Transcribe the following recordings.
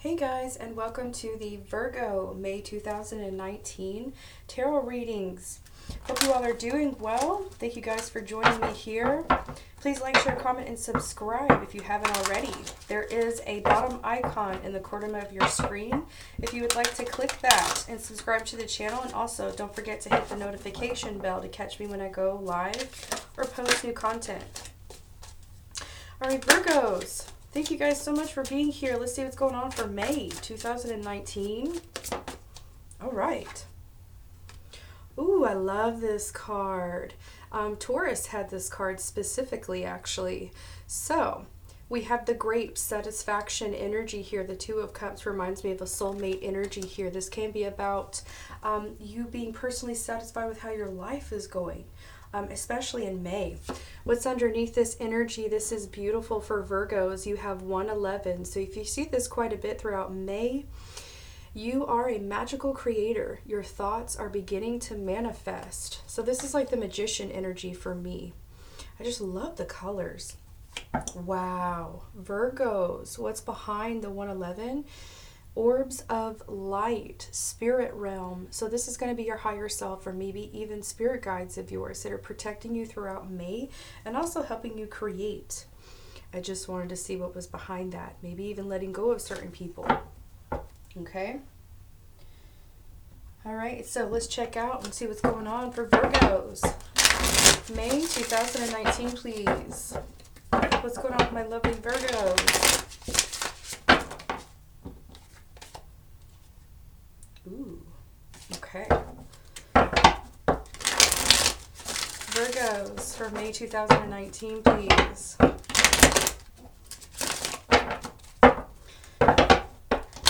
Hey guys, and welcome to the Virgo May 2019 tarot readings. Hope you all are doing well. Thank you guys for joining me here. Please like, share, comment, and subscribe if you haven't already. There is a bottom icon in the corner of your screen if you would like to click that and subscribe to the channel. And also don't forget to hit the notification bell to catch me when I go live or post new content. All right, Virgos. Thank you guys so much for being here. Let's see what's going on for May 2019. All right. Ooh, I love this card. Taurus had this card specifically, actually. So, we have the great satisfaction energy here. The Two of Cups reminds me of a soulmate energy here. This can be about you being personally satisfied with how your life is going. Especially in May. What's underneath this energy? This is beautiful for Virgos. You have 111. So if you see this quite a bit throughout May, you are a magical creator. Your thoughts are beginning to manifest. So this is like the magician energy for me. I just love the colors. Wow. Virgos, what's behind the 111? Orbs of light, spirit realm. So this is going to be your higher self, or maybe even spirit guides of yours that are protecting you throughout May and also helping you create. I just wanted to see what was behind that. Maybe even letting go of certain people. Okay. All right, so let's check out and see what's going on for Virgos. May 2019, please. What's going on with my lovely Virgos? Ooh, okay. Virgos for May 2019, please.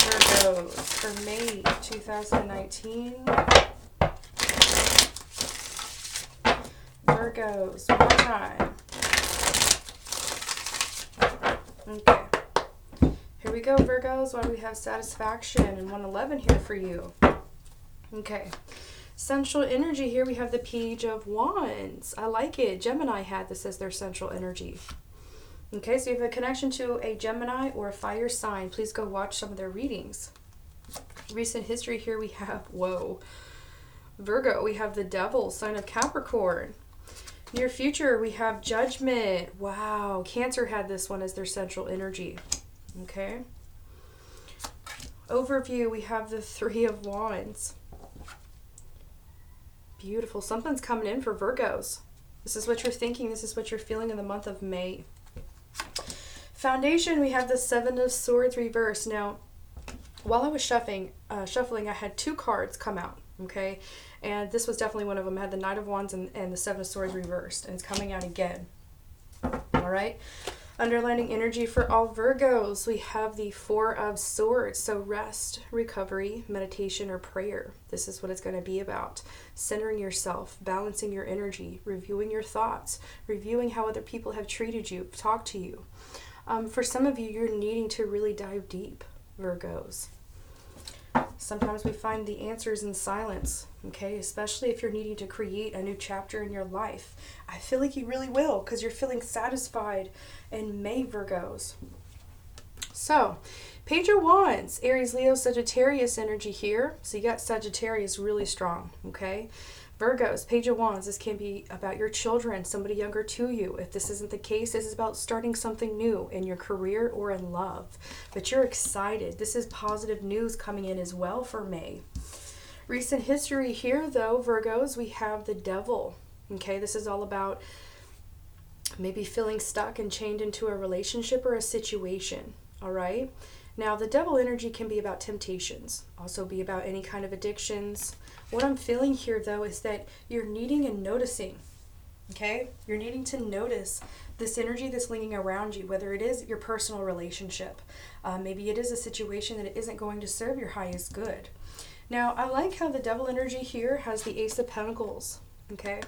Virgos for May 2019. Virgos, one more time. Okay. Here we go, Virgos. Why do we have satisfaction and 111 here for you? Okay. Central energy here, we have the Page of Wands. I like it. Gemini had this as their central energy. Okay, so you have a connection to a Gemini or a fire sign. Please go watch some of their readings. Recent history here we have, whoa, Virgo, we have the Devil, sign of Capricorn. Near future, we have Judgment. Wow, Cancer had this one as their central energy. Okay. Overview, we have the Three of Wands. Beautiful. Something's coming in for Virgos. This is what you're thinking. This is what you're feeling in the month of May. Foundation, we have the Seven of Swords reversed. Now, while I was shuffling, I had two cards come out. Okay. And this was definitely one of them. I had the Knight of Wands and the Seven of Swords reversed. And it's coming out again. All right. Underlining energy for all Virgos, we have the Four of Swords. So rest, recovery, meditation, or prayer. This is what it's going to be about. Centering yourself, balancing your energy, reviewing your thoughts, reviewing how other people have treated you, talked to you. For some of you, you're needing to really dive deep, Virgos. Sometimes we find the answers in silence, okay? Especially if you're needing to create a new chapter in your life. I feel like you really will because you're feeling satisfied in May, Virgos. So, Page of Wands, Aries, Leo, Sagittarius energy here. So you got Sagittarius really strong, okay? Virgos, Page of Wands, this can be about your children, somebody younger to you. If this isn't the case, this is about starting something new in your career or in love. But you're excited. This is positive news coming in as well for May. Recent history here, though, Virgos, we have the Devil. Okay, this is all about maybe feeling stuck and chained into a relationship or a situation. All right? Now, the Devil energy can be about temptations, also be about any kind of addictions. What I'm feeling here, though, is that you're needing and noticing, okay? You're needing to notice this energy that's lingering around you, whether it is your personal relationship. Maybe it is a situation that it isn't going to serve your highest good. Now, I like how the Devil energy here has the Ace of Pentacles, okay?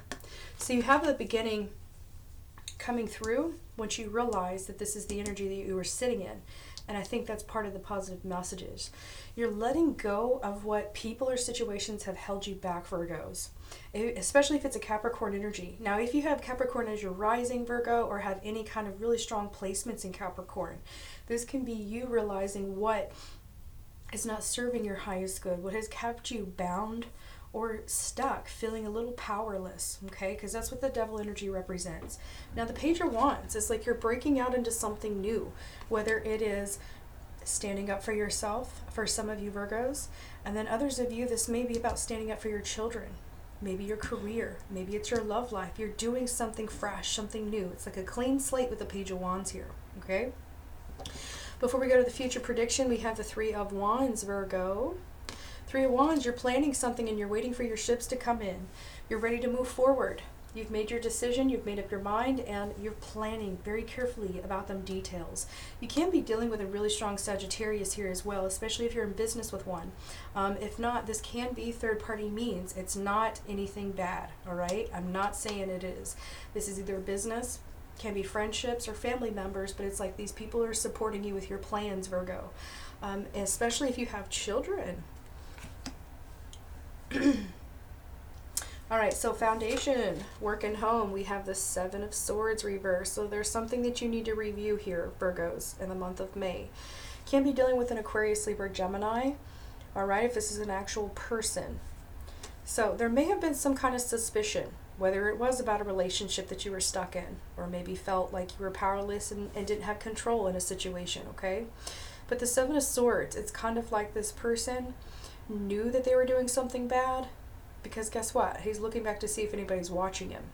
So you have the beginning coming through once you realize that this is the energy that you were sitting in. And I think that's part of the positive messages. You're letting go of what people or situations have held you back, Virgos. Especially if it's a Capricorn energy. Now, if you have Capricorn as your rising, Virgo, or have any kind of really strong placements in Capricorn, this can be you realizing what is not serving your highest good, what has kept you bound or stuck, feeling a little powerless, okay? Because that's what the devil energy represents. Now, the Page of Wands is like you're breaking out into something new, whether it is standing up for yourself, for some of you Virgos, and then others of you, this may be about standing up for your children, maybe your career, maybe it's your love life. You're doing something fresh, something new. It's like a clean slate with the Page of Wands here, okay? Before we go to the future prediction, we have the Three of Wands, Virgo. Three of Wands, you're planning something and you're waiting for your ships to come in. You're ready to move forward. You've made your decision, you've made up your mind, and you're planning very carefully about them details. You can be dealing with a really strong Sagittarius here as well, especially if you're in business with one. If not, this can be third-party means. It's not anything bad, all right? I'm not saying it is. This is either business, can be friendships or family members, but it's like these people are supporting you with your plans, Virgo. Especially if you have children. All right, so foundation, work and home, we have the Seven of Swords reversed. So there's something that you need to review here, Virgos, in the month of May. Can be dealing with an Aquarius, Libra, Gemini, all right, if this is an actual person. So there may have been some kind of suspicion, whether it was about a relationship that you were stuck in, or maybe felt like you were powerless and didn't have control in a situation, okay? But the Seven of Swords, it's kind of like this person knew that they were doing something bad, because guess what? He's looking back to see if anybody's watching him.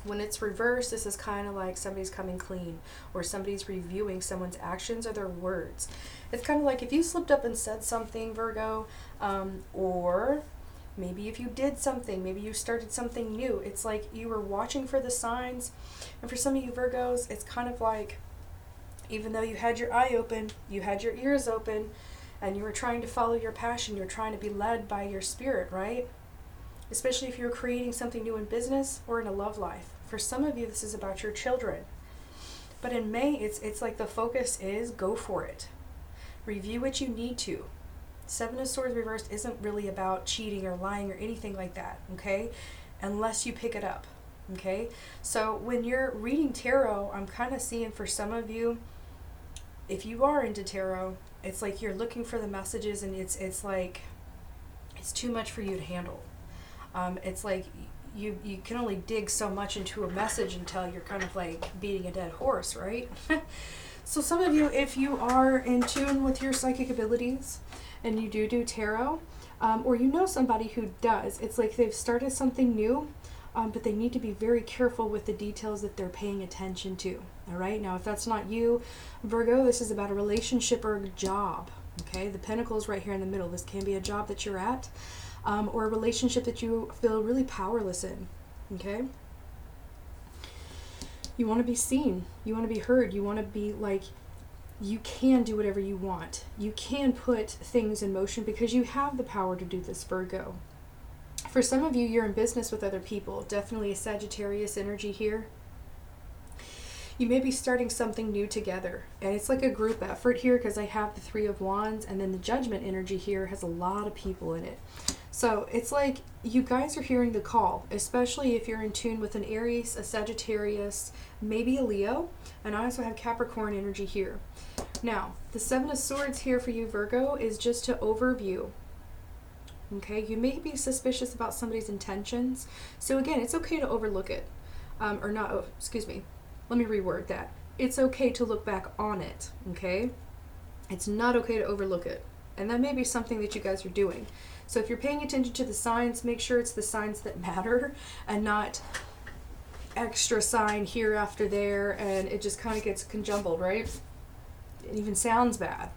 When it's reversed, this is kind of like somebody's coming clean, or somebody's reviewing someone's actions or their words. It's kind of like if you slipped up and said something, Virgo, or maybe if you did something, maybe you started something new. It's like you were watching for the signs. And for some of you Virgos, it's kind of like, even though you had your eye open, you had your ears open, and you were trying to follow your passion, you're trying to be led by your spirit, right? Especially if you're creating something new in business or in a love life. For some of you, this is about your children. But in May, it's like the focus is go for it. Review what you need to. Seven of Swords reversed isn't really about cheating or lying or anything like that, okay? Unless you pick it up, okay? So when you're reading tarot, I'm kind of seeing for some of you, if you are into tarot, it's like you're looking for the messages and it's like it's too much for you to handle. It's like you can only dig so much into a message until you're kind of like beating a dead horse, right? So some of you, if you are in tune with your psychic abilities and you do tarot, or you know somebody who does, it's like they've started something new, but they need to be very careful with the details that they're paying attention to. All right, now if that's not you, Virgo, this is about a relationship or a job. Okay, the Pentacles right here in the middle. This can be a job that you're at, or a relationship that you feel really powerless in. Okay, you want to be seen, you want to be heard, you want to be like, you can do whatever you want. You can put things in motion because you have the power to do this, Virgo. For some of you, you're in business with other people. Definitely a Sagittarius energy here. You may be starting something new together. And it's like a group effort here because I have the Three of Wands, and then the Judgment energy here has a lot of people in it. So it's like you guys are hearing the call, especially if you're in tune with an Aries, a Sagittarius, maybe a Leo. And I also have Capricorn energy here. Now, the Seven of Swords here for you, Virgo, is just to overview. Okay, you may be suspicious about somebody's intentions. So again, it's okay to overlook it. Or not, oh, excuse me. Let me reword that. It's okay to look back on it, okay? It's not okay to overlook it. And that may be something that you guys are doing. So if you're paying attention to the signs, make sure it's the signs that matter and not extra sign here after there, and it just kind of gets conjumbled, right? It even sounds bad.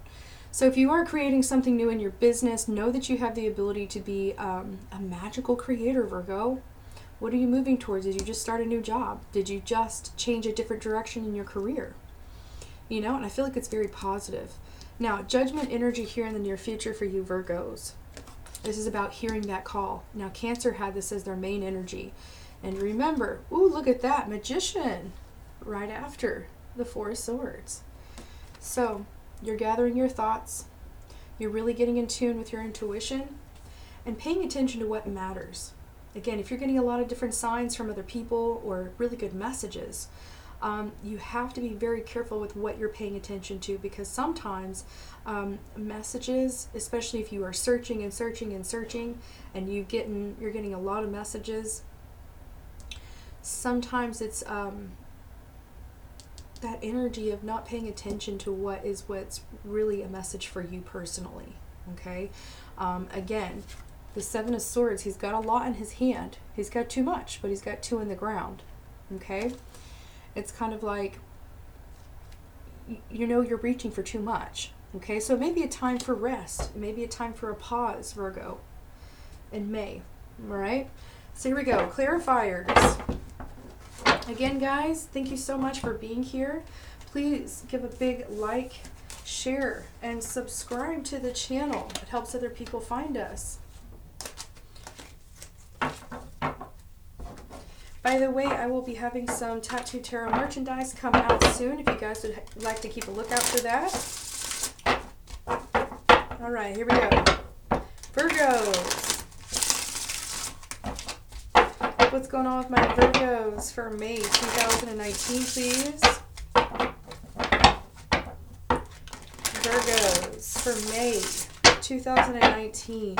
So if you are creating something new in your business, know that you have the ability to be a magical creator, Virgo. What are you moving towards? Did you just start a new job? Did you just change a different direction in your career? You know, and I feel like it's very positive. Now, Judgment energy here in the near future for you Virgos. This is about hearing that call. Now, Cancer had this as their main energy. And remember, ooh, look at that, Magician, right after the Four of Swords. So, you're gathering your thoughts. You're really getting in tune with your intuition and paying attention to what matters. Again, if you're getting a lot of different signs from other people or really good messages, You have to be very careful with what you're paying attention to, because sometimes messages, especially if you are searching and searching and searching, and you're getting a lot of messages, sometimes it's that energy of not paying attention to what's really a message for you personally. Okay, again, the Seven of Swords, he's got a lot in his hand. He's got too much, but he's got 2 in the ground. Okay, it's kind of like, you're reaching for too much. Okay, so it may be a time for rest. It may be a time for a pause, Virgo, in May. All right, so here we go, clarifiers. Again, guys, thank you so much for being here. Please give a big like, share, and subscribe to the channel. It helps other people find us. By the way, I will be having some Tattoo Tarot merchandise come out soon if you guys would like to keep a lookout for that. All right, here we go. Virgos. What's going on with my Virgos for May 2019, please? Virgos for May 2019.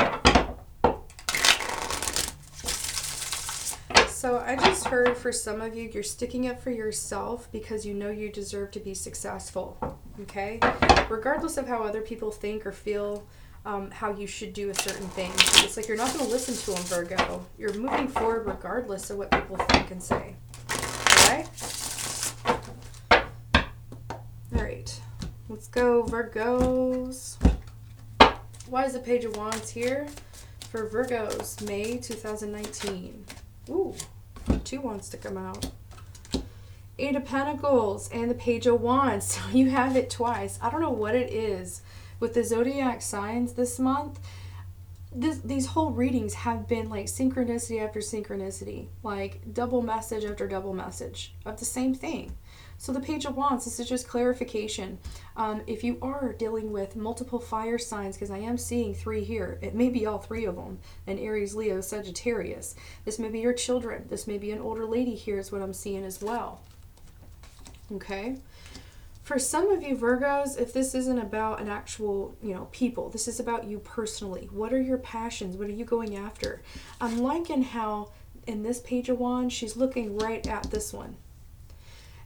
So I just heard, for some of you, you're sticking up for yourself because you know you deserve to be successful. Okay? Regardless of how other people think or feel, how you should do a certain thing. It's like you're not going to listen to them, Virgo. You're moving forward regardless of what people think and say. Alright? Alright. Let's go, Virgos. Why is the Page of Wands here for Virgos, May 2019? Ooh, 2 wands to come out. 8 of Pentacles and the Page of Wands. So you have it twice. I don't know what it is with the zodiac signs this month. These whole readings have been like synchronicity after synchronicity, like double message after double message of the same thing. So the Page of Wands, this is just clarification. If you are dealing with multiple fire signs, because I am seeing 3 here, it may be all 3 of them, an Aries, Leo, Sagittarius. This may be your children. This may be an older lady here is what I'm seeing as well. Okay? For some of you Virgos, if this isn't about an actual, people, this is about you personally. What are your passions? What are you going after? I'm liking how in this Page of Wands, she's looking right at this one.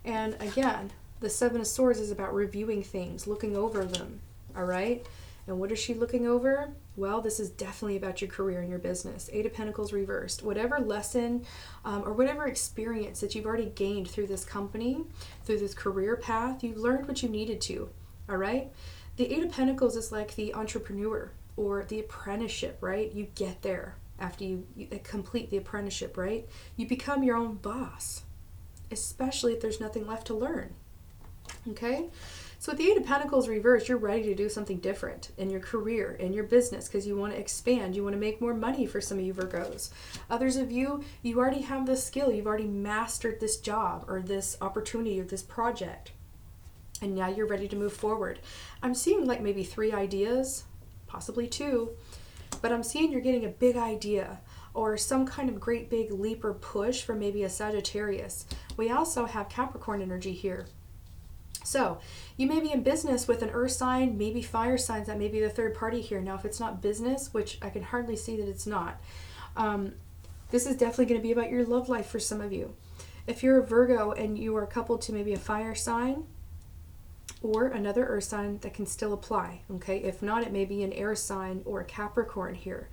And again, the Seven of Swords is about reviewing things, looking over them, all right? And what is she looking over? Well, this is definitely about your career and your business. 8 of Pentacles reversed. Whatever lesson or whatever experience that you've already gained through this company, through this career path, you learned what you needed to, all right? The 8 of Pentacles is like the entrepreneur or the apprenticeship, right? You get there after you complete the apprenticeship, right? You become your own boss, especially if there's nothing left to learn. Okay? So with the 8 of Pentacles reversed, you're ready to do something different in your career, in your business, because you want to expand. You want to make more money for some of you Virgos. Others of you, you already have the skill. You've already mastered this job or this opportunity or this project. And now you're ready to move forward. I'm seeing like maybe 3 ideas, possibly 2. But I'm seeing you're getting a big idea or some kind of great big leap or push from maybe a Sagittarius. We also have Capricorn energy here. So you may be in business with an earth sign, maybe fire signs, that may be the third party here. Now, if it's not business, which I can hardly see that it's not, this is definitely going to be about your love life for some of you. If you're a Virgo and you are coupled to maybe a fire sign or another earth sign, that can still apply, okay? If not, it may be an air sign or a Capricorn here.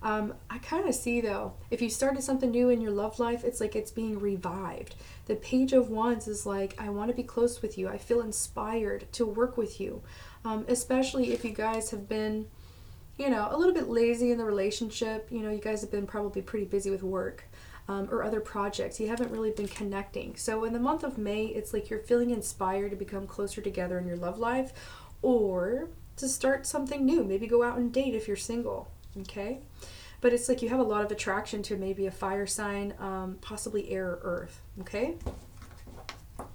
I kind of see, though, if you started something new in your love life, it's like it's being revived. The Page of Wands is like, I want to be close with you. I feel inspired to work with you, especially if you guys have been, a little bit lazy in the relationship. You guys have been probably pretty busy with work or other projects. You haven't really been connecting. So in the month of May, it's like you're feeling inspired to become closer together in your love life or to start something new. Maybe go out and date if you're single. Okay, but it's like you have a lot of attraction to maybe a fire sign, possibly air or earth. Okay,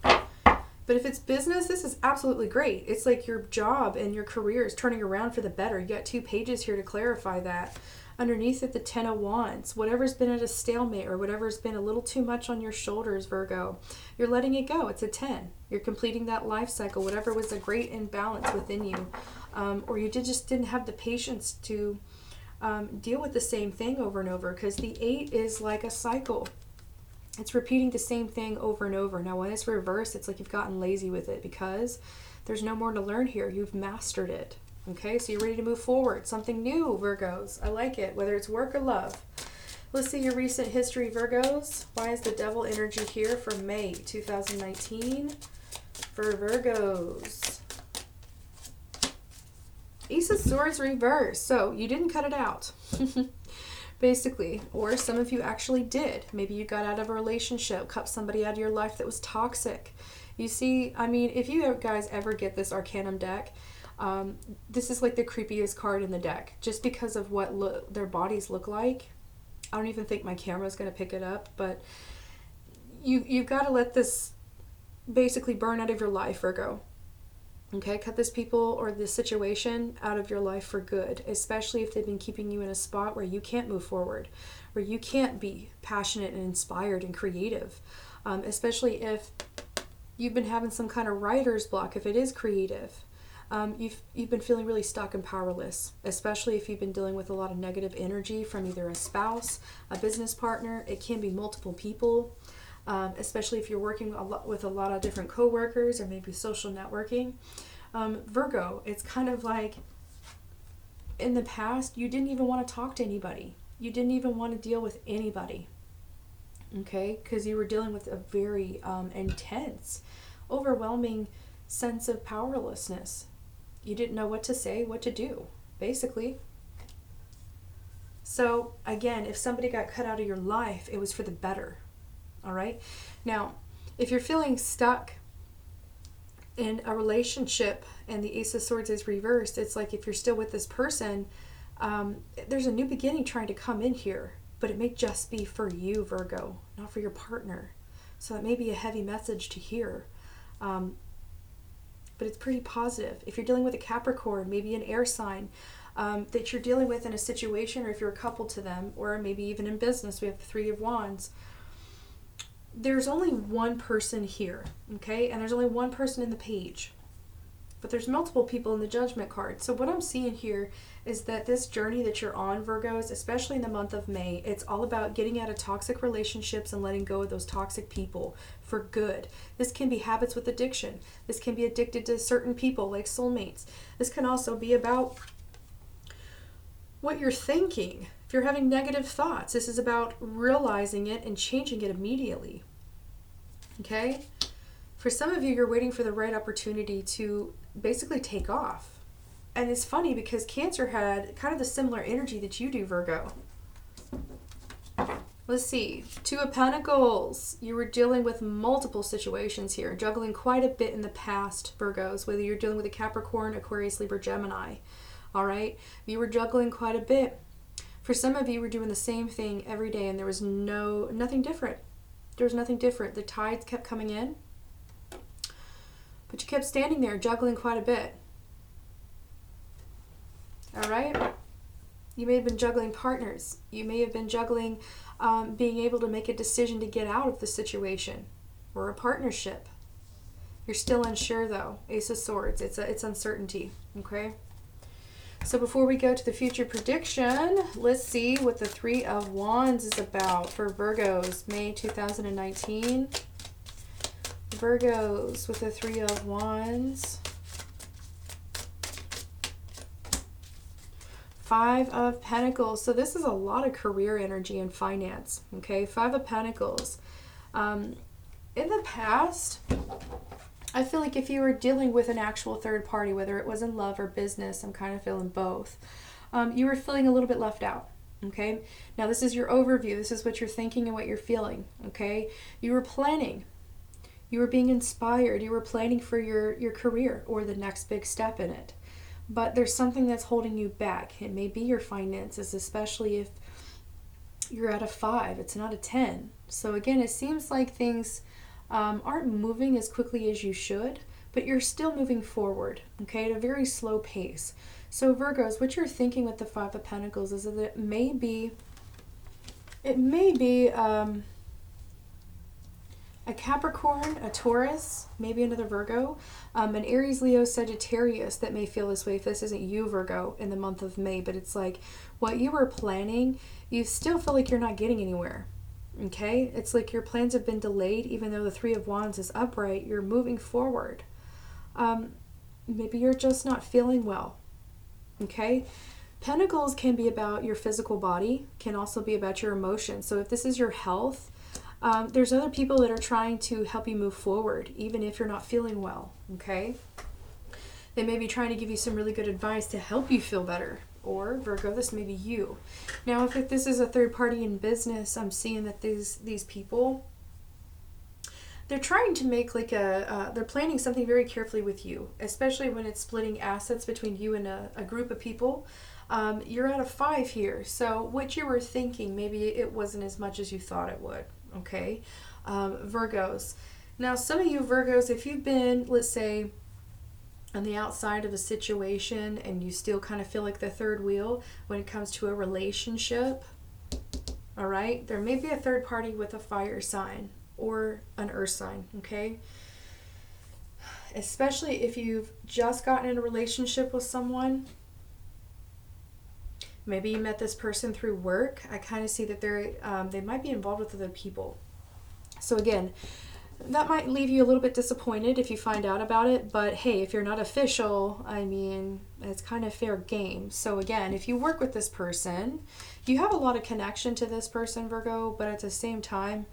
but if it's business, this is absolutely great. It's like your job and your career is turning around for the better. You got 2 pages here to clarify that. Underneath it, the Ten of Wands. Whatever's been at a stalemate or whatever's been a little too much on your shoulders, Virgo, you're letting it go. It's a 10. You're completing that life cycle, whatever was a great imbalance within you. Or you just didn't have the patience to deal with the same thing over and over, because the 8 is like a cycle. It's repeating the same thing over and over. Now, when it's reversed, it's like you've gotten lazy with it because there's no more to learn here. You've mastered it. Okay, so you're ready to move forward. Something new, Virgos. I like it, whether it's work or love. Let's see your recent history, Virgos. Why is the devil energy here for May 2019 for Virgos? Ace of Swords reverse. So you didn't cut it out. Basically, or some of you actually did. Maybe you got out of a relationship, cut somebody out of your life that was toxic. You see, I mean, if you guys ever get this Arcanum deck, this is like the creepiest card in the deck, just because of what their bodies look like. I don't even think my camera is going to pick it up, but you've got to let this basically burn out of your life, Virgo. Okay, cut this people or this situation out of your life for good, especially if they've been keeping you in a spot where you can't move forward, where you can't be passionate and inspired and creative, especially if you've been having some kind of writer's block, if it is creative. You've been feeling really stuck and powerless, especially if you've been dealing with a lot of negative energy from either a spouse, a business partner. It can be multiple people. Especially if you're working with a lot of different coworkers or maybe social networking. Virgo, it's kind of like in the past, you didn't even want to talk to anybody. You didn't even want to deal with anybody. Okay? Because you were dealing with a very intense, overwhelming sense of powerlessness. You didn't know what to say, what to do, basically. So, again, if somebody got cut out of your life, it was for the better. All right. Now, if you're feeling stuck in a relationship and the Ace of Swords is reversed, it's like if you're still with this person, there's a new beginning trying to come in here, but it may just be for you, Virgo, not for your partner. So it may be a heavy message to hear, but it's pretty positive. If you're dealing with a Capricorn, maybe an air sign, that you're dealing with in a situation, or if you're a couple to them, or maybe even in business, we have the Three of Wands. There's only one person here, okay? And there's only one person in the page. But there's multiple people in the Judgment card. So what I'm seeing here is that this journey that you're on, Virgos, especially in the month of May, it's all about getting out of toxic relationships and letting go of those toxic people for good. This can be habits with addiction. This can be addicted to certain people like soulmates. This can also be about what you're thinking. If you're having negative thoughts, this is about realizing it and changing it immediately. Okay? For some of you, you're waiting for the right opportunity to basically take off. And it's funny because Cancer had kind of the similar energy that you do, Virgo. Let's see. Two of Pentacles. You were dealing with multiple situations here, juggling quite a bit in the past, Virgos, whether you're dealing with a Capricorn, Aquarius, Libra, Gemini. All right? You were juggling quite a bit. For some of you, were doing the same thing every day, and there was nothing different. There was nothing different. The tides kept coming in, but you kept standing there, juggling quite a bit. All right? You may have been juggling partners. You may have been juggling being able to make a decision to get out of the situation or a partnership. You're still unsure, though. Ace of Swords. It's uncertainty. Okay? So before we go to the future prediction, let's see what the Three of Wands is about for Virgos, May 2019. Virgos with the Three of Wands. Five of Pentacles. So this is a lot of career energy and finance. Okay, Five of Pentacles. In the past, I feel like if you were dealing with an actual third party, whether it was in love or business, I'm kind of feeling both, you were feeling a little bit left out, okay? Now, this is your overview. This is what you're thinking and what you're feeling, okay? You were planning. You were being inspired. You were planning for your career or the next big step in it. But there's something that's holding you back. It may be your finances, especially if you're at a 5. It's not a 10. So, again, it seems like things aren't moving as quickly as you should, but you're still moving forward, okay, at a very slow pace. So Virgos, what you're thinking with the Five of Pentacles is that it may be a Capricorn, a Taurus, maybe another Virgo, an Aries, Leo, Sagittarius that may feel this way if this isn't you, Virgo, in the month of May. But it's like what you were planning, you still feel like you're not getting anywhere. Okay? It's like your plans have been delayed, even though the Three of Wands is upright. You're moving forward. Maybe you're just not feeling well. Okay? Pentacles can be about your physical body, can also be about your emotions. So if this is your health, there's other people that are trying to help you move forward, even if you're not feeling well, okay? They may be trying to give you some really good advice to help you feel better. Or, Virgo, this may be you. Now, if this is a third party in business, I'm seeing that these people, they're trying to make like they're planning something very carefully with you, especially when it's splitting assets between you and a group of people. You're at a 5 here, so what you were thinking, maybe it wasn't as much as you thought it would. Okay, Virgos. Now, some of you Virgos, if you've been, let's say, on the outside of a situation and you still kind of feel like the third wheel when it comes to a relationship, all right, there may be a third party with a fire sign or an earth sign, okay? Especially if you've just gotten in a relationship with someone. Maybe you met this person through work. I kind of see that they might be involved with other people. So again, that might leave you a little bit disappointed if you find out about it. But hey, if you're not official, I mean, it's kind of fair game. So again, if you work with this person, you have a lot of connection to this person, Virgo. But at the same time,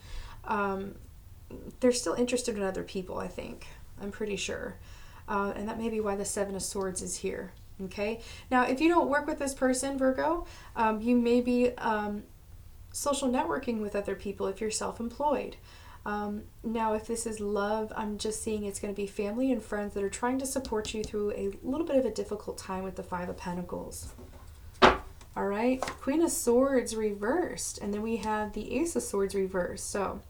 they're still interested in other people, I think. I'm pretty sure. And that may be why the Seven of Swords is here. Okay, now if you don't work with this person, Virgo, you may be social networking with other people if you're self-employed. Now, if this is love, I'm just seeing it's going to be family and friends that are trying to support you through a little bit of a difficult time with the Five of Pentacles. All right, Queen of Swords reversed, and then we have the Ace of Swords reversed. So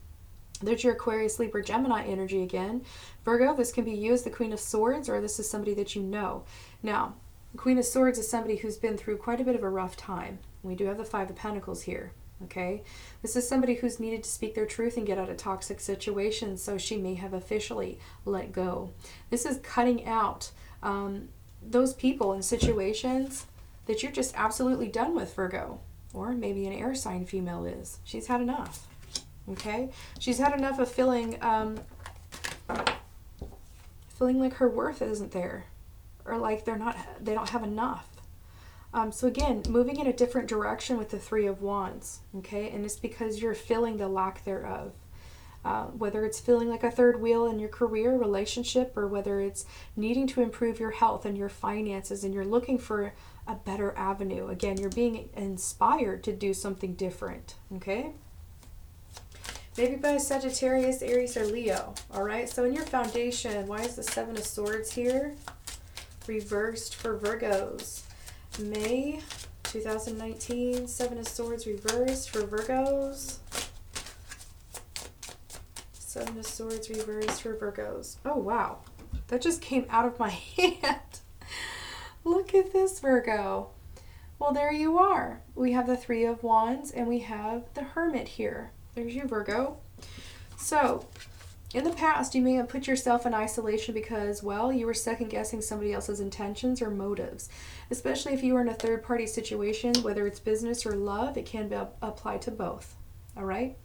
there's your Aquarius, Libra, Gemini energy again. Virgo, this can be you as the Queen of Swords, or this is somebody that you know. Now, Queen of Swords is somebody who's been through quite a bit of a rough time. We do have the Five of Pentacles here, okay? This is somebody who's needed to speak their truth and get out of toxic situations, so she may have officially let go. This is cutting out those people and situations that you're just absolutely done with, Virgo. Or maybe an air sign female is. She's had enough, okay? She's had enough of feeling like her worth isn't there. Or like they don't have enough. So again, moving in a different direction with the Three of Wands, okay? And it's because you're feeling the lack thereof. Whether it's feeling like a third wheel in your career, relationship, or whether it's needing to improve your health and your finances and you're looking for a better avenue. Again, you're being inspired to do something different, okay? Maybe by Sagittarius, Aries, or Leo, all right? So in your foundation, why is the Seven of Swords here? Reversed for Virgos. May 2019, Seven of Swords reversed for Virgos. Seven of Swords reversed for Virgos. Oh, wow. That just came out of my hand. Look at this, Virgo. Well, there you are. We have the Three of Wands and we have the Hermit here. There's you, Virgo. So, in the past, you may have put yourself in isolation because, well, you were second-guessing somebody else's intentions or motives. Especially if you were in a third-party situation, whether it's business or love, it can be applied to both. All right?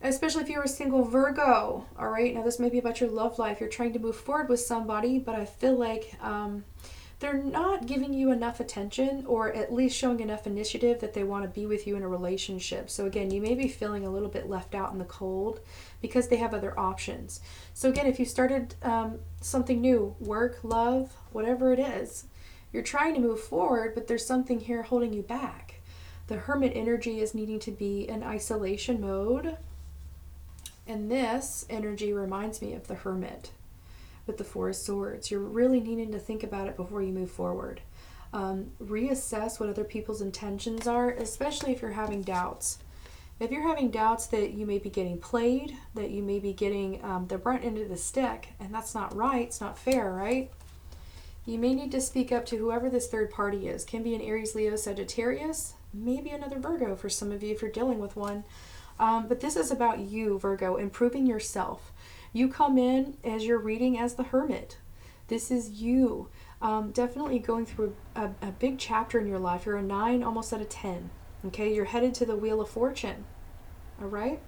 Especially if you're a single Virgo. All right? Now, this may be about your love life. You're trying to move forward with somebody, but I feel like they're not giving you enough attention or at least showing enough initiative that they want to be with you in a relationship. So again, you may be feeling a little bit left out in the cold because they have other options. So again, if you started something new, work, love, whatever it is, you're trying to move forward, but there's something here holding you back. The Hermit energy is needing to be in isolation mode. And this energy reminds me of the Hermit. With the Four of Swords, you're really needing to think about it before you move forward. Reassess what other people's intentions are, especially if you're having doubts. If you're having doubts that you may be getting played, that you may be getting the brunt end of the stick, and that's not right, it's not fair, right? You may need to speak up to whoever this third party is. Can be an Aries, Leo, Sagittarius, maybe another Virgo for some of you if you're dealing with one. But this is about you, Virgo, improving yourself. You come in as you're reading as the Hermit. This is you. Definitely going through a big chapter in your life. You're a 9, almost at a 10. Okay, you're headed to the Wheel of Fortune. All right?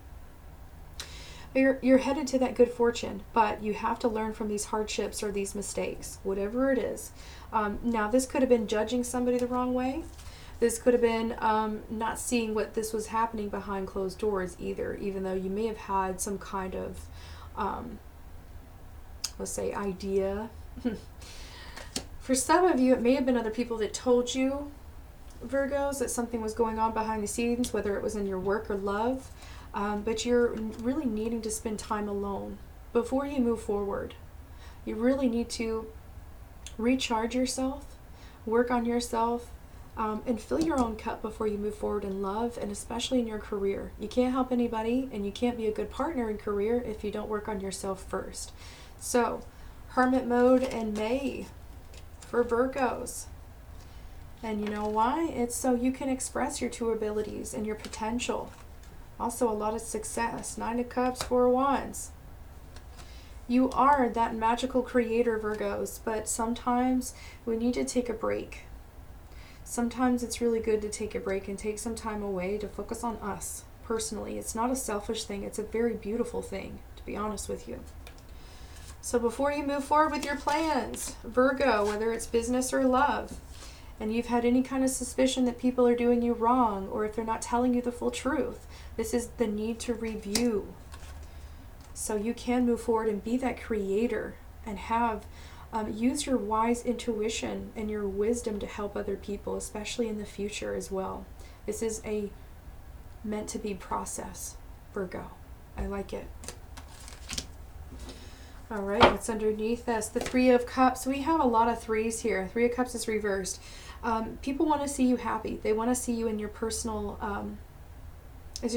You're headed to that good fortune, but you have to learn from these hardships or these mistakes, whatever it is. Now, this could have been judging somebody the wrong way. This could have been not seeing what this was happening behind closed doors either, even though you may have had some kind of, let's say, idea. For some of you, it may have been other people that told you, Virgos, that something was going on behind the scenes, whether it was in your work or love. But you're really needing to spend time alone before you move forward. You really need to recharge yourself, work on yourself, and fill your own cup before you move forward in love, and especially in your career. You can't help anybody, and you can't be a good partner in career if you don't work on yourself first. So, Hermit mode in May for Virgos. And you know why? It's so you can express your true abilities and your potential. Also a lot of success. 9 of Cups, 4 of Wands. You are that magical creator, Virgos, but sometimes we need to take a break. Sometimes it's really good to take a break and take some time away to focus on us personally. It's not a selfish thing. It's a very beautiful thing, to be honest with you. So before you move forward with your plans, Virgo, whether it's business or love, and you've had any kind of suspicion that people are doing you wrong, or if they're not telling you the full truth, this is the need to review. So you can move forward and be that creator and have, use your wise intuition and your wisdom to help other people, especially in the future as well. This is a meant to be process, Virgo. I like it. All right, what's underneath this? The 3 of Cups. We have a lot of 3s here. 3 of Cups is reversed. People want to see you happy. They want to see you in your personal, I was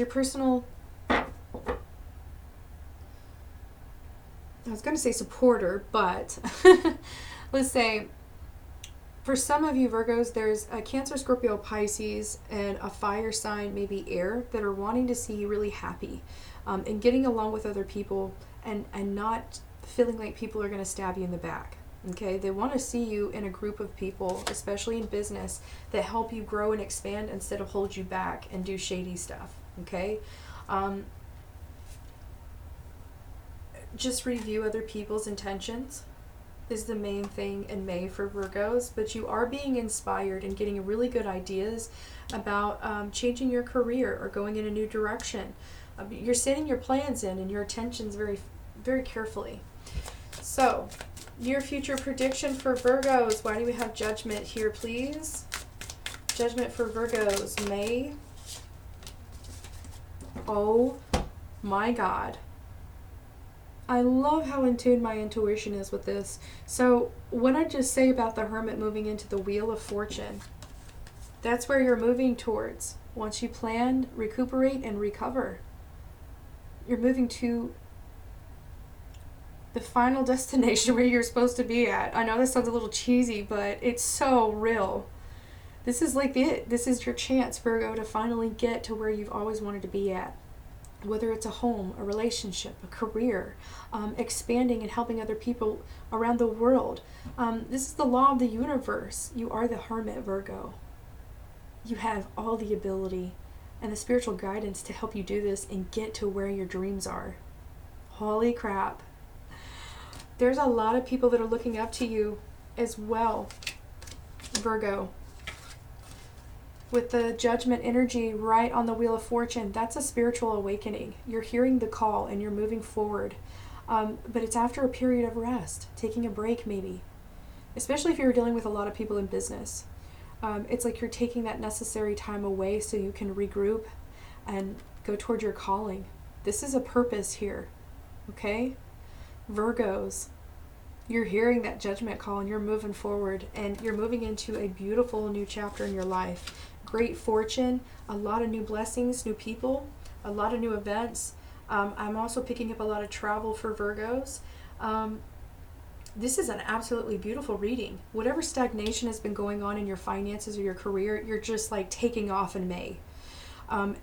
going to say supporter, but let's say for some of you Virgos, there's a Cancer, Scorpio, Pisces, and a fire sign, maybe air, that are wanting to see you really happy and getting along with other people and not feeling like people are going to stab you in the back. Okay, they want to see you in a group of people, especially in business, that help you grow and expand instead of hold you back and do shady stuff. Okay, just review other people's intentions is the main thing in May for Virgos, but you are being inspired and getting really good ideas about changing your career or going in a new direction. You're setting your plans in and your intentions very, very carefully. So, your future prediction for Virgos. Why do we have Judgment here, please? Judgment for Virgos, May. Oh my God. I love how in tune my intuition is with this. So, what I just say about the Hermit moving into the Wheel of Fortune, that's where you're moving towards. Once you plan, recuperate, and recover, you're moving to the final destination where you're supposed to be at. I know this sounds a little cheesy, but it's so real. This is like it. This is your chance, Virgo, to finally get to where you've always wanted to be at. Whether it's a home, a relationship, a career, expanding and helping other people around the world. This is the law of the universe. You are the Hermit, Virgo. You have all the ability and the spiritual guidance to help you do this and get to where your dreams are. Holy crap. There's a lot of people that are looking up to you as well, Virgo. With the Judgment energy right on the Wheel of Fortune, that's a spiritual awakening. You're hearing the call and you're moving forward. But it's after a period of rest, taking a break maybe. Especially if you're dealing with a lot of people in business. It's like you're taking that necessary time away so you can regroup and go toward your calling. This is a purpose here, okay? Virgos, you're hearing that judgment call and you're moving forward and you're moving into a beautiful new chapter in your life. Great fortune, a lot of new blessings, new people, a lot of new events. I'm also picking up a lot of travel for Virgos. This is an absolutely beautiful reading. Whatever stagnation has been going on in your finances or your career, you're just like taking off in May.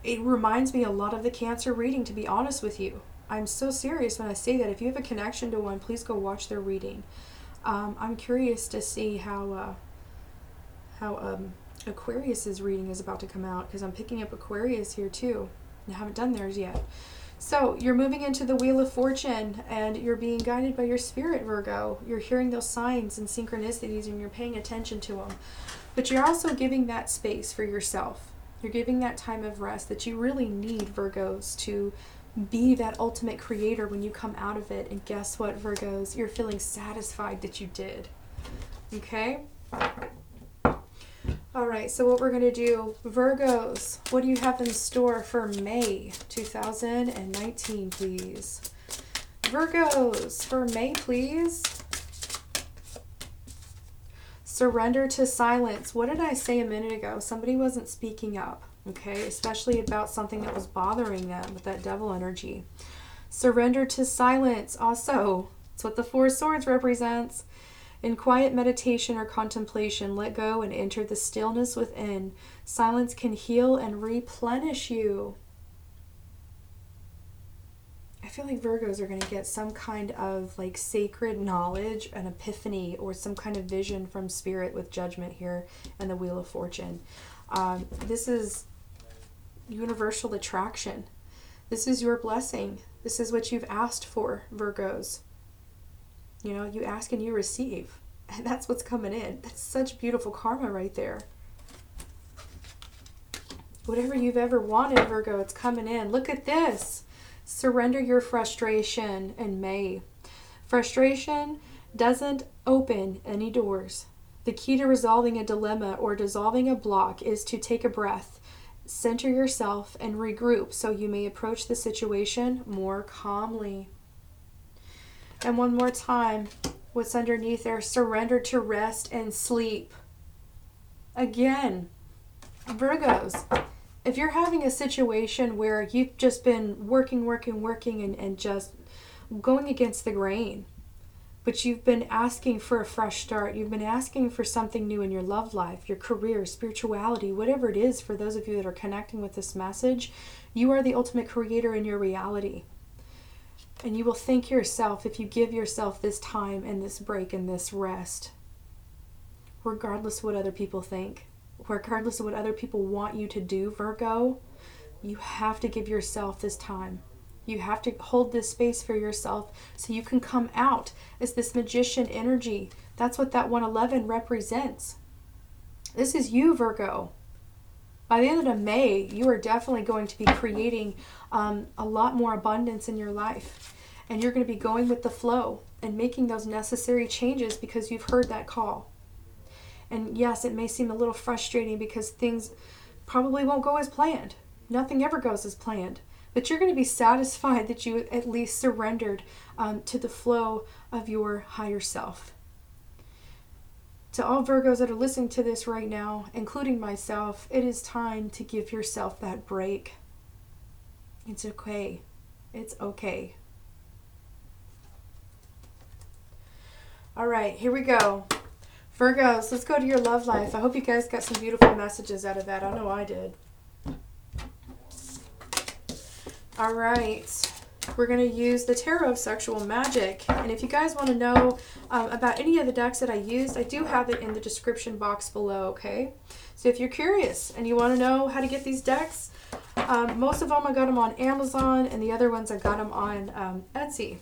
It reminds me a lot of the Cancer reading, to be honest with you. I'm so serious when I say that. If you have a connection to one, please go watch their reading. I'm curious to see how Aquarius's reading is about to come out, because I'm picking up Aquarius here too. I haven't done theirs yet. So you're moving into the Wheel of Fortune, and you're being guided by your spirit, Virgo. You're hearing those signs and synchronicities, and you're paying attention to them. But you're also giving that space for yourself. You're giving that time of rest that you really need, Virgos, to be that ultimate creator when you come out of it. And guess what, Virgos? You're feeling satisfied that you did. Okay? All right, so what we're going to do, Virgos, what do you have in store for May 2019, please? Virgos, for May, please. Surrender to silence. What did I say a minute ago? Somebody wasn't speaking up, okay? Especially about something that was bothering them with that devil energy. Surrender to silence. Also, it's what the Four of Swords represents. In quiet meditation or contemplation, let go and enter the stillness within. Silence can heal and replenish you. I feel like Virgos are going to get some kind of like sacred knowledge, an epiphany, or some kind of vision from spirit with Judgment here and the Wheel of Fortune. This is universal attraction. This is your blessing. This is what you've asked for, Virgos. You know, you ask and you receive. And that's what's coming in. That's such beautiful karma right there. Whatever you've ever wanted, Virgo, it's coming in. Look at this. Surrender your frustration in May. Frustration doesn't open any doors. The key to resolving a dilemma or dissolving a block is to take a breath, center yourself, and regroup so you may approach the situation more calmly. And one more time, what's underneath there? Surrender to rest and sleep. Again, Virgos, if you're having a situation where you've just been working and just going against the grain, but you've been asking for a fresh start, you've been asking for something new in your love life, your career, spirituality, whatever it is, for those of you that are connecting with this message, you are the ultimate creator in your reality. And you will thank yourself if you give yourself this time and this break and this rest. Regardless of what other people think, regardless of what other people want you to do, Virgo, you have to give yourself this time. You have to hold this space for yourself so you can come out as this magician energy. That's what that 111 represents. This is you, Virgo. By the end of May, you are definitely going to be creating a lot more abundance in your life. And you're going to be going with the flow and making those necessary changes because you've heard that call. And yes, it may seem a little frustrating because things probably won't go as planned. Nothing ever goes as planned. But you're going to be satisfied that you at least surrendered to the flow of your higher self. To all Virgos that are listening to this right now, including myself, it is time to give yourself that break. It's okay. It's okay. All right, here we go. Virgos, let's go to your love life. I hope you guys got some beautiful messages out of that. I know I did. All right. We're going to use the Tarot of Sexual Magic. And if you guys want to know about any of the decks that I used, I do have it in the description box below, okay? So if you're curious and you want to know how to get these decks, most of them I got them on Amazon, and the other ones I got them on Etsy.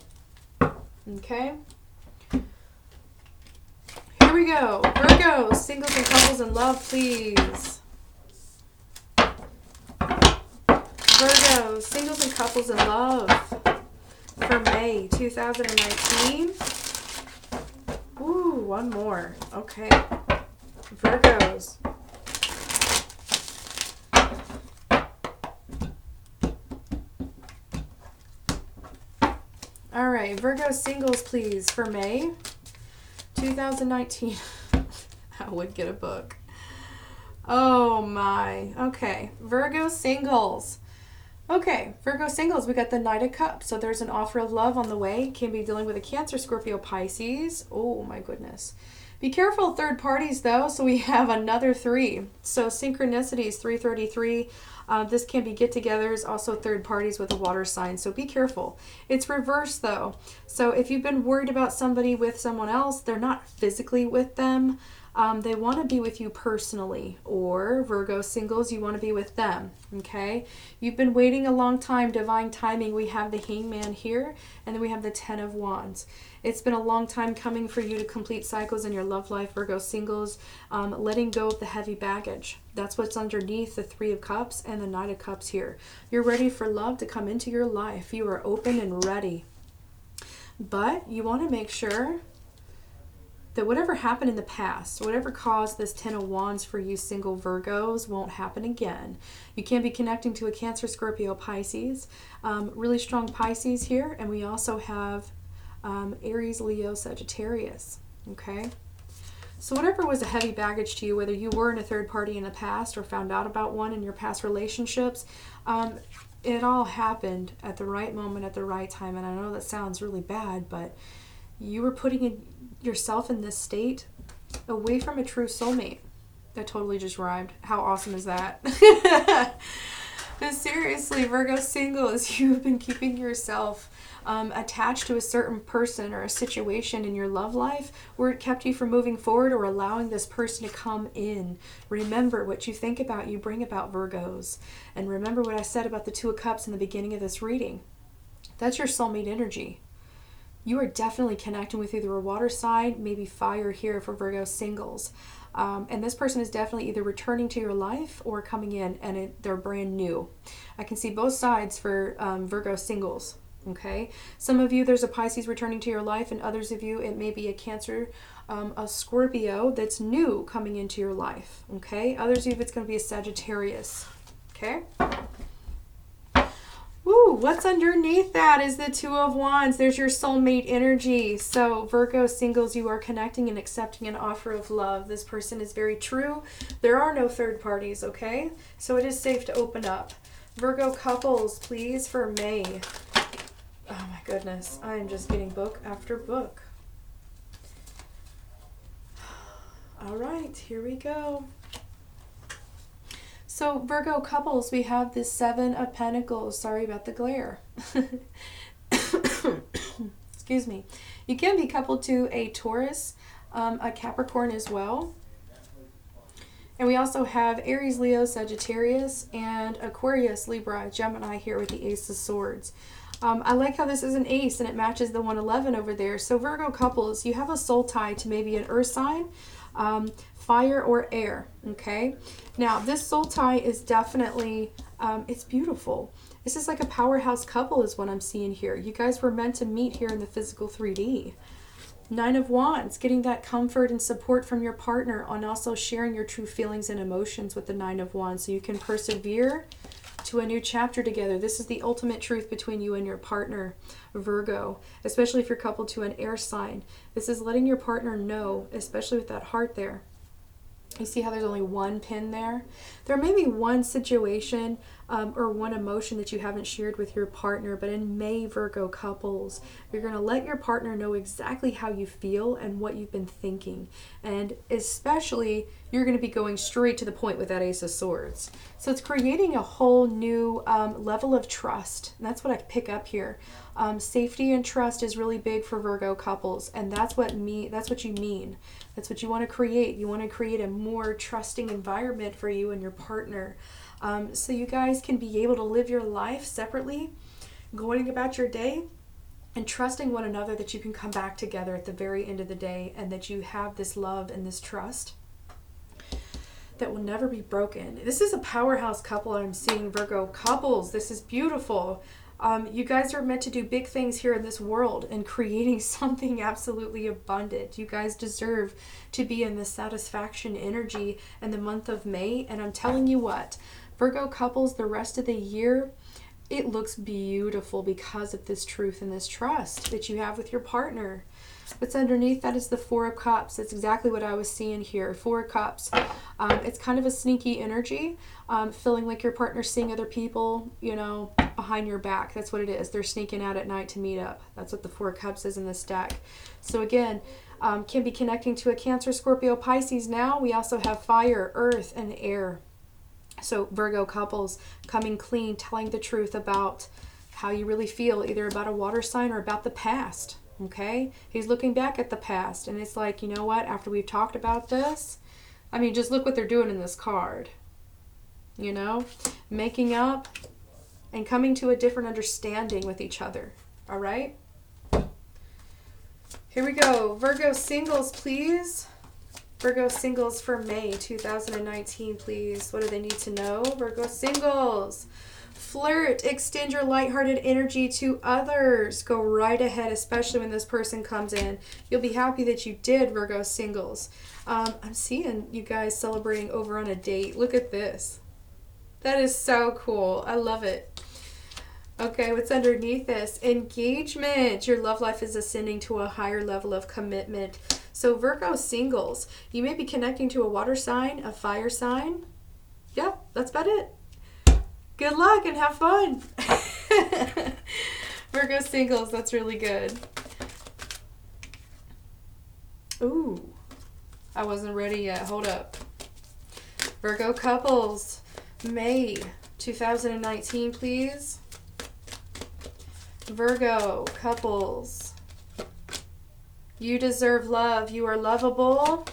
Okay? Here we go. Virgo, singles and couples in love, please. Virgo, singles and couples in love for May 2019. Ooh, one more. Okay. Virgos. All right, Virgo singles, please, for May 2019. I would get a book. Oh my. Okay, Virgo singles. Okay, Virgo singles, we got the Knight of Cups. So there's an offer of love on the way. Can be dealing with a Cancer, Scorpio, Pisces. Oh my goodness. Be careful third parties though. So we have another 3. So synchronicities 333. This can be get-togethers, also third parties with a water sign. So be careful. It's reversed though. So if you've been worried about somebody with someone else, they're not physically with them. They want to be with you personally, or Virgo singles, you want to be with them, okay? You've been waiting a long time, divine timing. We have the Hangman here, and then we have the 10 of Wands. It's been a long time coming for you to complete cycles in your love life, Virgo singles, letting go of the heavy baggage. That's what's underneath the 3 of Cups and the Knight of Cups here. You're ready for love to come into your life. You are open and ready. But you want to make sure that whatever happened in the past, whatever caused this 10 of Wands for you single Virgos won't happen again. You can be connecting to a Cancer, Scorpio, Pisces. Really strong Pisces here. And we also have Aries, Leo, Sagittarius. Okay? So whatever was a heavy baggage to you, whether you were in a third party in the past or found out about one in your past relationships, it all happened at the right moment, at the right time. And I know that sounds really bad, but you were putting yourself in this state away from a true soulmate. That totally just rhymed. How awesome is that? But seriously, Virgo singles, you've been keeping yourself attached to a certain person or a situation in your love life where it kept you from moving forward or allowing this person to come in. Remember, what you think about, you bring about, Virgos. And remember what I said about the 2 of Cups in the beginning of this reading. That's your soulmate energy. You are definitely connecting with either a water side, maybe fire here for Virgo singles. And this person is definitely either returning to your life or coming in and they're brand new. I can see both sides for Virgo singles. Okay. Some of you, there's a Pisces returning to your life, and others of you, it may be a Cancer, a Scorpio that's new coming into your life. Okay. Others of you, it's going to be a Sagittarius. Okay. Ooh, what's underneath that is the 2 of Wands. There's your soulmate energy. So Virgo singles, you are connecting and accepting an offer of love. This person is very true. There are no third parties, okay? So it is safe to open up. Virgo couples, please, for May. Oh my goodness. I am just getting book after book. All right, here we go. So Virgo couples, we have the 7 of Pentacles. Sorry about the glare. Excuse me. You can be coupled to a Taurus, a Capricorn as well. And we also have Aries, Leo, Sagittarius, and Aquarius, Libra, Gemini here with the Ace of Swords. I like how this is an ace and it matches the 111 over there. So Virgo couples, you have a soul tie to maybe an earth sign, fire or air, okay? Now, this soul tie is definitely, it's beautiful. This is like a powerhouse couple is what I'm seeing here. You guys were meant to meet here in the physical 3D. 9 of Wands, getting that comfort and support from your partner and also sharing your true feelings and emotions with the 9 of Wands so you can persevere to a new chapter together. This is the ultimate truth between you and your partner, Virgo, especially if you're coupled to an air sign. This is letting your partner know, especially with that heart there. You see how there's only one pin there? There may be one situation or one emotion that you haven't shared with your partner, but in May, Virgo couples, you're going to let your partner know exactly how you feel and what you've been thinking. And especially, you're going to be going straight to the point with that Ace of Swords. So it's creating a whole new level of trust. And that's what I pick up here. Safety and trust is really big for Virgo couples, and that's what you mean. That's what you want to create. You want to create a more trusting environment for you and your partner, so you guys can be able to live your life separately, going about your day, and trusting one another that you can come back together at the very end of the day, and that you have this love and this trust that will never be broken. This is a powerhouse couple I'm seeing, Virgo couples. This is beautiful. You guys are meant to do big things here in this world and creating something absolutely abundant. You guys deserve to be in the satisfaction energy in the month of May. And I'm telling you what, Virgo couples, the rest of the year, it looks beautiful because of this truth and this trust that you have with your partner. What's underneath that is the Four of Cups. That's exactly what I was seeing here. Four of Cups. It's kind of a sneaky energy, feeling like your partner's seeing other people, you know, behind your back. That's what it is. They're sneaking out at night to meet up. That's what the Four of Cups is in this deck. So again, can be connecting to a Cancer, Scorpio, Pisces now. We also have fire, earth, and air. So Virgo couples coming clean, telling the truth about how you really feel, either about a water sign or about the past. Okay, he's looking back at the past, and it's like, you know what, after we've talked about this, I mean, just look what they're doing in this card. You know, making up and coming to a different understanding with each other. All right, here we go. Virgo singles, please. Virgo singles for May 2019, please. What do they need to know? Virgo singles. Flirt, extend your lighthearted energy to others. Go right ahead, especially when this person comes in. You'll be happy that you did, Virgo singles. I'm seeing you guys celebrating over on a date. Look at this. That is so cool. I love it. Okay, what's underneath this? Engagement. Your love life is ascending to a higher level of commitment. So Virgo singles, you may be connecting to a water sign, a fire sign. Yep, that's about it. Good luck and have fun. Virgo singles, that's really good. Ooh, I wasn't ready yet. Hold up. Virgo couples, May 2019, please. Virgo couples, you deserve love. You are lovable.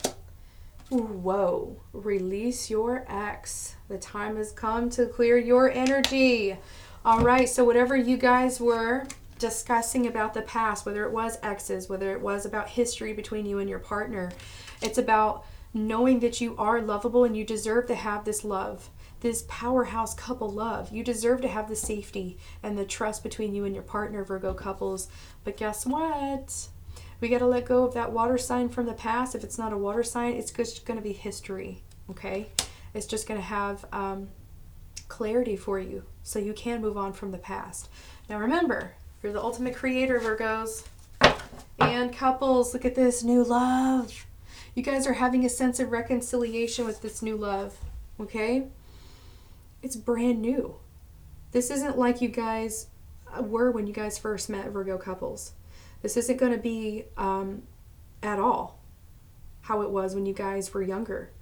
Ooh, whoa. Release your ex. The time has come to clear your energy. All right, so whatever you guys were discussing about the past, whether it was exes, whether it was about history between you and your partner, it's about knowing that you are lovable and you deserve to have this love, this powerhouse couple love. You deserve to have the safety and the trust between you and your partner, Virgo couples. But guess what? We got to let go of that water sign from the past. If it's not a water sign, it's just going to be history, okay? It's just going to have clarity for you so you can move on from the past. Now remember, you're the ultimate creator, Virgos. And couples, look at this new love. You guys are having a sense of reconciliation with this new love, okay? It's brand new. This isn't like you guys were when you guys first met, Virgo couples. This isn't going to be at all how it was when you guys were younger.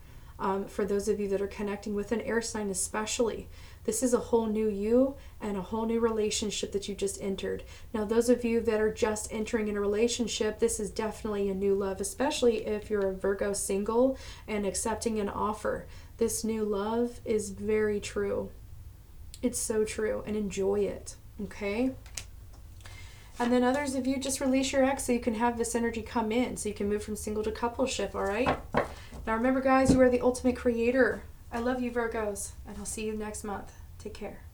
For those of you that are connecting with an air sign especially, this is a whole new you and a whole new relationship that you just entered. Now, those of you that are just entering in a relationship, this is definitely a new love, especially if you're a Virgo single and accepting an offer. This new love is very true. It's so true, and enjoy it, okay? And then others of you, just release your ex so you can have this energy come in, so you can move from single to coupleship, all right? Now remember, guys, you are the ultimate creator. I love you, Virgos, and I'll see you next month. Take care.